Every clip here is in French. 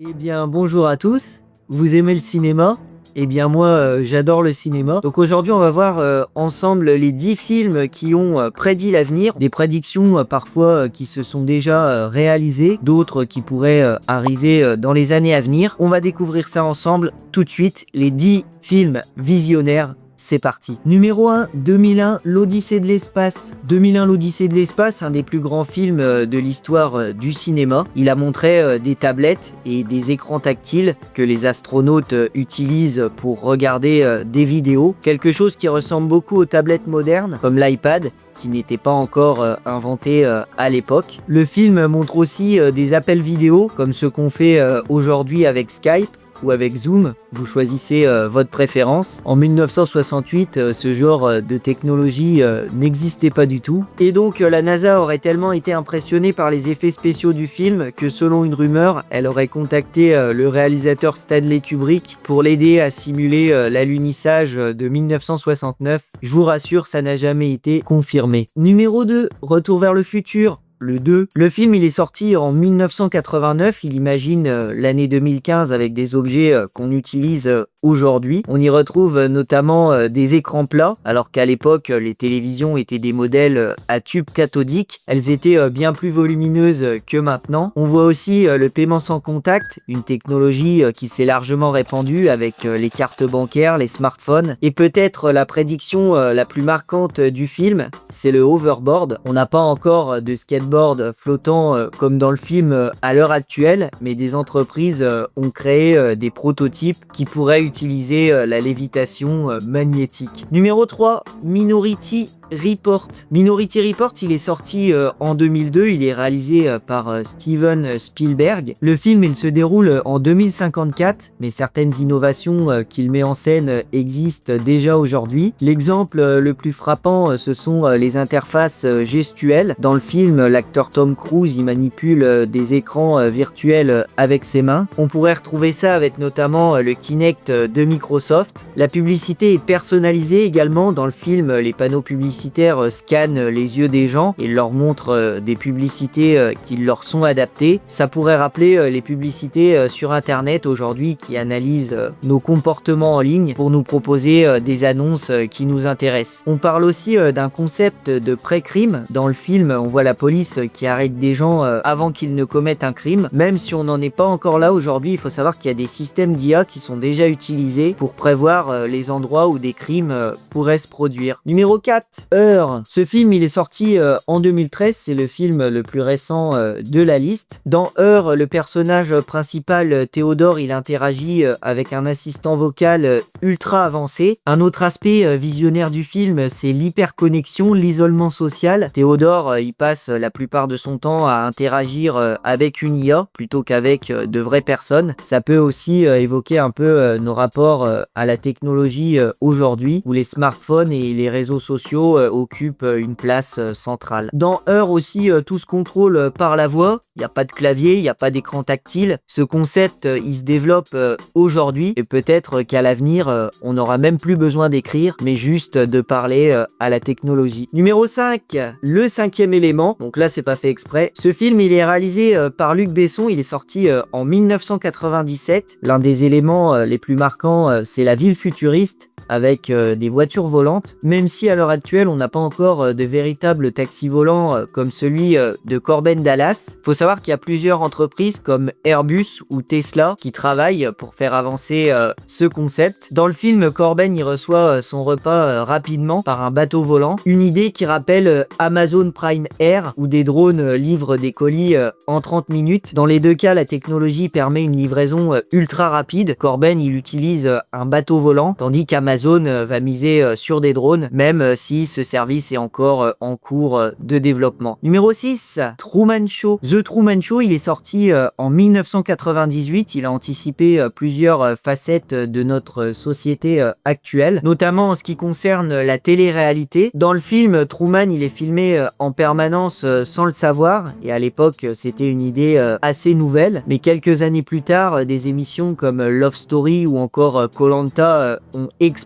Eh bien, bonjour à tous. Vous aimez le cinéma? Eh bien, moi, j'adore le cinéma. Donc aujourd'hui, on va voir ensemble les 10 films qui ont prédit l'avenir. Des prédictions parfois qui se sont déjà réalisées, d'autres qui pourraient arriver dans les années à venir. On va découvrir ça ensemble tout de suite. Les 10 films visionnaires. C'est parti. Numéro 1, 2001, l'Odyssée de l'espace. 2001, l'Odyssée de l'espace, un des plus grands films de l'histoire du cinéma. Il a montré des tablettes et des écrans tactiles que les astronautes utilisent pour regarder des vidéos. Quelque chose qui ressemble beaucoup aux tablettes modernes, comme l'iPad, qui n'était pas encore inventé à l'époque. Le film montre aussi des appels vidéo, comme ceux qu'on fait aujourd'hui avec Skype ou avec Zoom, vous choisissez votre préférence. En 1968, ce genre de technologie n'existait pas du tout. Et donc la NASA aurait tellement été impressionnée par les effets spéciaux du film que selon une rumeur, elle aurait contacté le réalisateur Stanley Kubrick pour l'aider à simuler l'alunissage de 1969. Je vous rassure, ça n'a jamais été confirmé. Numéro 2, Retour vers le futur. Le 2. Le film, il est sorti en 1989. Il imagine l'année 2015 avec des objets qu'on utilise aujourd'hui. On y retrouve notamment des écrans plats, alors qu'à l'époque, les télévisions étaient des modèles à tube cathodique. Elles étaient bien plus volumineuses que maintenant. On voit aussi le paiement sans contact, une technologie qui s'est largement répandue avec les cartes bancaires, les smartphones. Et peut-être la prédiction la plus marquante du film, c'est le hoverboard. On n'a pas encore de skateboard flottant comme dans le film à l'heure actuelle, mais des entreprises ont créé des prototypes qui pourraient utiliser la lévitation magnétique. Numéro 3, Minority Report. Minority Report, il est sorti en 2002, il est réalisé par Steven Spielberg. Le film, il se déroule en 2054, mais certaines innovations qu'il met en scène existent déjà aujourd'hui. L'exemple le plus frappant, ce sont les interfaces gestuelles. Dans le film, l'acteur Tom Cruise, il manipule des écrans virtuels avec ses mains. On pourrait retrouver ça avec notamment le Kinect de Microsoft. La publicité est personnalisée également. Dans le film, les panneaux publicitaires scannent les yeux des gens et leur montrent des publicités qui leur sont adaptées. Ça pourrait rappeler les publicités sur internet aujourd'hui qui analysent nos comportements en ligne pour nous proposer des annonces qui nous intéressent. On parle aussi d'un concept de pré-crime. Dans le film, on voit la police qui arrête des gens avant qu'ils ne commettent un crime. Même si on n'en est pas encore là aujourd'hui, il faut savoir qu'il y a des systèmes d'IA qui sont déjà utilisés pour prévoir les endroits où des crimes pourraient se produire. Numéro 4, Heure. Ce film, il est sorti en 2013, c'est le film le plus récent de la liste. Dans Heure, le personnage principal, Théodore, il interagit avec un assistant vocal ultra avancé. Un autre aspect visionnaire du film, c'est l'hyperconnexion, l'isolement social. Théodore, il passe la plupart de son temps à interagir avec une IA plutôt qu'avec de vraies personnes. Ça peut aussi évoquer un peu nos rapports à la technologie aujourd'hui, où les smartphones et les réseaux sociaux occupent une place centrale. Dans Heure aussi, tout se contrôle par la voix. Il n'y a pas de clavier, il n'y a pas d'écran tactile. Ce concept, il se développe aujourd'hui et peut-être qu'à l'avenir, on n'aura même plus besoin d'écrire, mais juste de parler à la technologie. Numéro 5, Le cinquième élément. Donc là, c'est pas fait exprès. Ce film, il est réalisé par Luc Besson. Il est sorti en 1997. L'un des éléments les plus marquants, c'est la ville futuriste avec des voitures volantes, même si à l'heure actuelle on n'a pas encore de véritables taxis volants comme celui de Corben Dallas. Faut savoir qu'il y a plusieurs entreprises comme Airbus ou Tesla qui travaillent pour faire avancer ce concept. Dans le film, Corben il reçoit son repas rapidement par un bateau volant, une idée qui rappelle Amazon Prime Air où des drones livrent des colis en 30 minutes. Dans les deux cas, la technologie permet une livraison ultra rapide. Corben il utilise un bateau volant, tandis qu'Amazon va miser sur des drones, même si ce service est encore en cours de développement. Numéro 6, Truman Show. The Truman Show, il est sorti en 1998. Il a anticipé plusieurs facettes de notre société actuelle, notamment en ce qui concerne la télé-réalité. Dans le film, Truman, il est filmé en permanence sans le savoir, et à l'époque, c'était une idée assez nouvelle. Mais quelques années plus tard, des émissions comme Love Story ou encore Koh-Lanta ont explosé.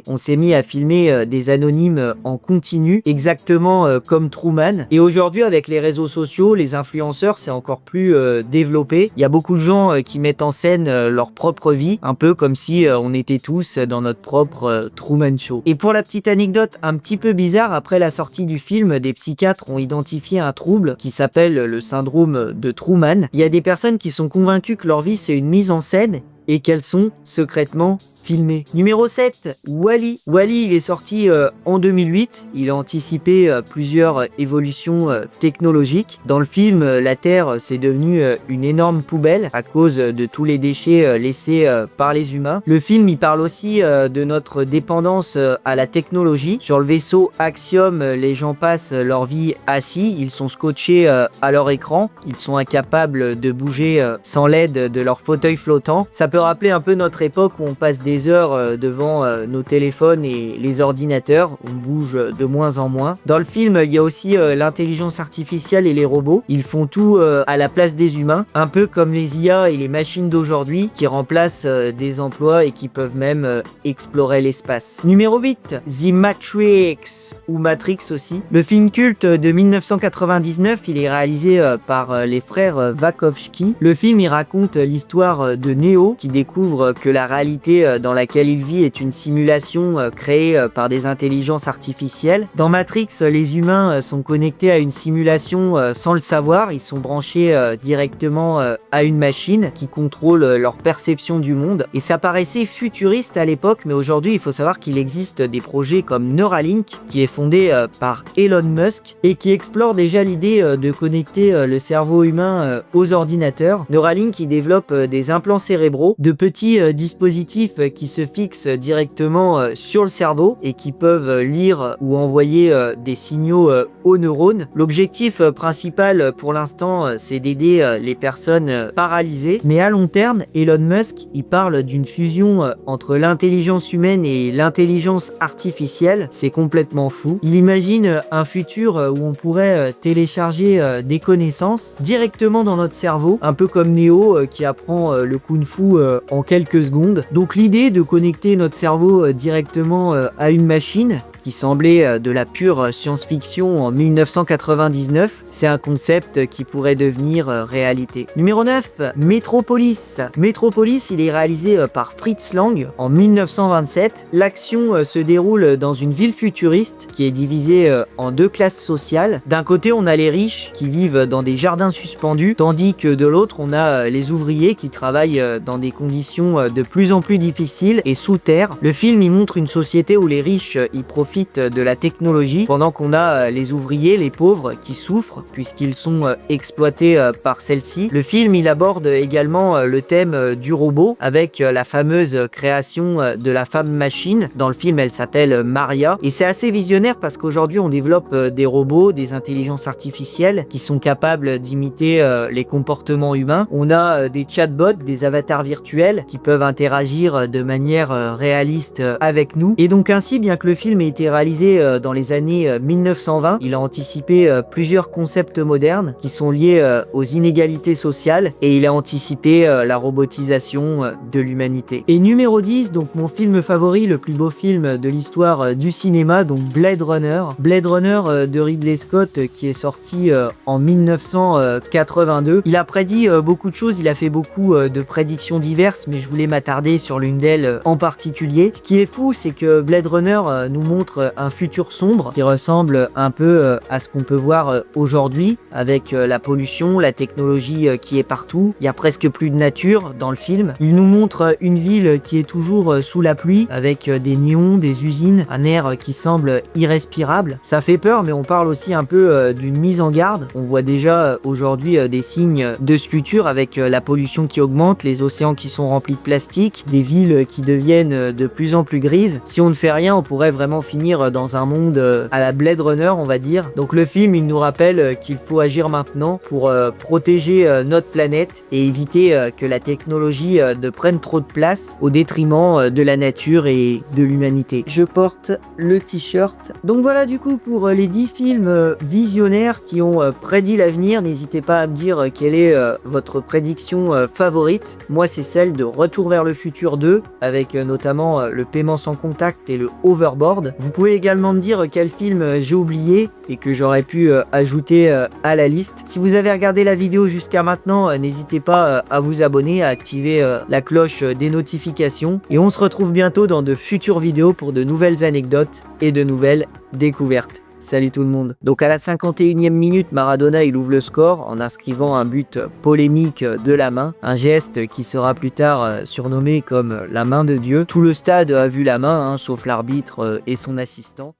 On s'est mis à filmer des anonymes en en continu, exactement comme Truman. Et aujourd'hui, avec les réseaux sociaux, les influenceurs, c'est encore plus développé. Il y a beaucoup de gens qui mettent en scène leur propre vie, un peu comme si on était tous dans notre propre Truman Show. Et pour la petite anecdote un petit peu bizarre, après la sortie du film, des psychiatres ont identifié un trouble qui s'appelle le syndrome de Truman. Il y a des personnes qui sont convaincues que leur vie c'est une mise en scène et qu'elles sont secrètement filmé. Numéro 7, Wall-E. Wall-E, il est sorti en 2008. Il a anticipé plusieurs évolutions technologiques. Dans le film, la Terre, c'est devenu une énorme poubelle à cause de tous les déchets laissés par les humains. Le film, il parle aussi de notre dépendance à la technologie. Sur le vaisseau Axiom, les gens passent leur vie assis. Ils sont scotchés à leur écran. Ils sont incapables de bouger sans l'aide de leur fauteuil flottant. Ça peut rappeler un peu notre époque où on passe des heures devant nos téléphones et les ordinateurs. On bouge de moins en moins. Dans le film, il y a aussi l'intelligence artificielle et les robots. Ils font tout à la place des humains, un peu comme les IA et les machines d'aujourd'hui qui remplacent des emplois et qui peuvent même explorer l'espace. Numéro 8, The Matrix, ou Matrix aussi. Le film culte de 1999, il est réalisé par les frères Wachowski. Le film, il raconte l'histoire de Neo qui découvre que la réalité dans laquelle il vit est une simulation créée par des intelligences artificielles. Dans Matrix, les humains sont connectés à une simulation sans le savoir. Ils sont branchés directement à une machine qui contrôle leur perception du monde. Et ça paraissait futuriste à l'époque, mais aujourd'hui, il faut savoir qu'il existe des projets comme Neuralink, qui est fondé par Elon Musk et qui explore déjà l'idée de connecter le cerveau humain aux ordinateurs. Neuralink, il développe des implants cérébraux, de petits dispositifs qui se fixent directement sur le cerveau et qui peuvent lire ou envoyer des signaux aux neurones. L'objectif principal pour l'instant, c'est d'aider les personnes paralysées, mais à long terme, Elon Musk, il parle d'une fusion entre l'intelligence humaine et l'intelligence artificielle. C'est complètement fou. Il imagine un futur où on pourrait télécharger des connaissances directement dans notre cerveau, un peu comme Neo qui apprend le kung-fu en quelques secondes. Donc l'idée de connecter notre cerveau directement à une machine, qui semblait de la pure science-fiction en 1999, c'est un concept qui pourrait devenir réalité. Numéro 9, Metropolis. Metropolis, il est réalisé par Fritz Lang en 1927. L'action se déroule dans une ville futuriste qui est divisée en deux classes sociales. D'un côté, on a les riches qui vivent dans des jardins suspendus, tandis que de l'autre, on a les ouvriers qui travaillent dans des conditions de plus en plus difficiles et sous terre. Le film, il montre une société où les riches y profitent de la technologie, pendant qu'on a les ouvriers, les pauvres, qui souffrent puisqu'ils sont exploités par celle-ci. Le film, il aborde également le thème du robot avec la fameuse création de la femme machine. Dans le film, elle s'appelle Maria et c'est assez visionnaire parce qu'aujourd'hui, on développe des robots, des intelligences artificielles qui sont capables d'imiter les comportements humains. On a des chatbots, des avatars virtuels qui peuvent interagir de manière réaliste avec nous. Et donc ainsi, bien que le film ait été réalisé dans les années 1920, il a anticipé plusieurs concepts modernes qui sont liés aux inégalités sociales et il a anticipé la robotisation de l'humanité. Et numéro 10, donc mon film favori, le plus beau film de l'histoire du cinéma, donc Blade Runner. Blade Runner de Ridley Scott qui est sorti en 1982. Il a prédit beaucoup de choses, il a fait beaucoup de prédictions diverses, mais je voulais m'attarder sur l'une d'elles en particulier. Ce qui est fou, c'est que Blade Runner nous montre un futur sombre qui ressemble un peu à ce qu'on peut voir aujourd'hui avec la pollution, la technologie qui est partout. Il y a presque plus de nature dans le film. Il nous montre une ville qui est toujours sous la pluie avec des néons, des usines, un air qui semble irrespirable. Ça fait peur, mais on parle aussi un peu d'une mise en garde. On voit déjà aujourd'hui des signes de ce futur avec la pollution qui augmente, les océans qui sont remplis de plastique, des villes qui deviennent de plus en plus grises. Si on ne fait rien, on pourrait vraiment finir dans un monde à la Blade Runner, on va dire. Donc le film, il nous rappelle qu'il faut agir maintenant pour protéger notre planète et éviter que la technologie ne prenne trop de place au détriment de la nature et de l'humanité. Je porte le t-shirt. Donc voilà du coup pour les 10 films visionnaires qui ont prédit l'avenir. N'hésitez pas à me dire quelle est votre prédiction favorite. Moi, c'est celle de Retour vers le futur 2 avec notamment le paiement sans contact et le hoverboard. Vous pouvez également me dire quel film j'ai oublié et que j'aurais pu ajouter à la liste. Si vous avez regardé la vidéo jusqu'à maintenant, n'hésitez pas à vous abonner, à activer la cloche des notifications. Et on se retrouve bientôt dans de futures vidéos pour de nouvelles anecdotes et de nouvelles découvertes. Salut tout le monde. Donc à la 51e minute, Maradona il ouvre le score en inscrivant un but polémique de la main, un geste qui sera plus tard surnommé comme la main de Dieu. Tout le stade a vu la main, hein, sauf l'arbitre et son assistant.